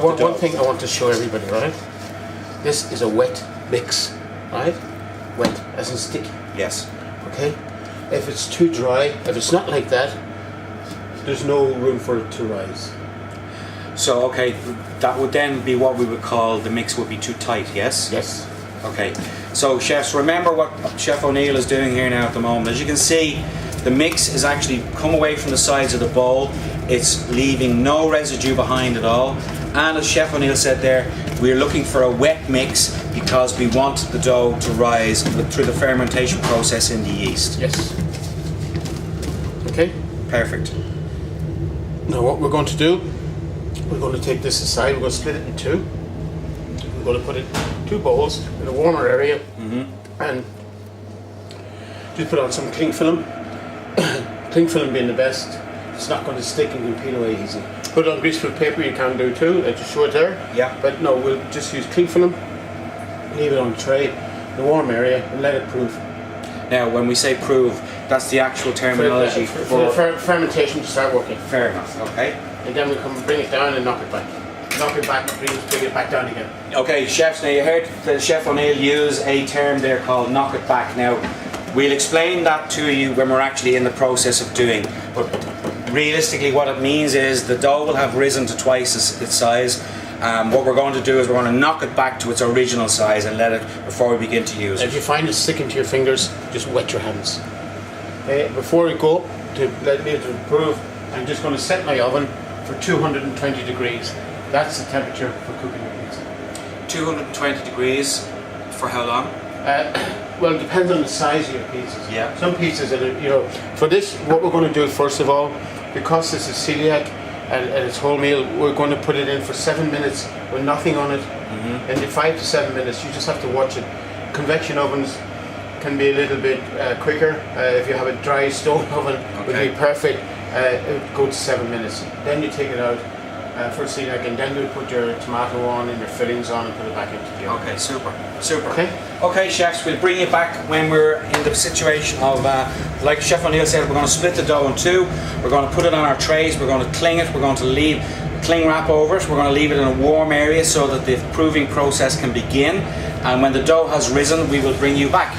one thing I want to show everybody, right? This is a wet mix, right? Wet, as in sticky. Yes. Okay? If it's too dry, if it's not like that, there's no room for it to rise. So, okay, that would then be what we would call the mix would be too tight, yes? Yes. Okay, so chefs, remember what Chef O'Neill is doing here now at the moment. As you can see, the mix is actually come away from the sides of the bowl. It's leaving no residue behind at all. And as Chef O'Neill said there, we're looking for a wet mix because we want the dough to rise through the fermentation process in the yeast. Yes. Okay? Perfect. Now what we're going to do, we're going to take this aside, we're going to split it in two. We're going to put it in 2 bowls in a warmer area and just put on some cling film. Cling film being the best. It's not going to stick and can peel away easy. Put it on greaseproof paper, you can do too, I just show it there. Yeah. But no, we'll just use cling film, leave it on the tray, in a warm area, and let it prove. Now, when we say prove, that's the actual terminology for fermentation to start working. Fair enough, okay. And then we come bring it down and knock it back. Knock it back, bring it back down again. Okay, chefs, now you heard the Chef O'Neill use a term there called knock it back. Now, we'll explain that to you when we're actually in the process of doing. But realistically, what it means is the dough will have risen to twice its size. What we're going to do is we're going to knock it back to its original size and let it before we begin to use it. If you find it sticking to your fingers, just wet your hands. Before we go to let it prove, I'm just going to set my oven for 220 degrees. That's the temperature for cooking your pizza. 220 degrees for how long? Well, it depends on the size of your pizzas. Yeah. Some pizzas, for this, what we're going to do first of all, because this is celiac and it's wholemeal, we're going to put it in for 7 minutes with nothing on it. And in 5 to 7 minutes, you just have to watch it. Convection ovens can be a little bit quicker. If you have a dry stone oven, it would be perfect. It would go to 7 minutes. Then you take it out for celiac, and then you put your tomato on and your fillings on and put it back into the oven. Okay, super. Okay. Okay, chefs, we'll bring you back when we're in the situation of, like Chef O'Neill said, we're going to split the dough in 2. We're going to put it on our trays. We're going to cling it. We're going to leave cling wrap over it. We're going to leave it in a warm area so that the proving process can begin. And when the dough has risen, we will bring you back.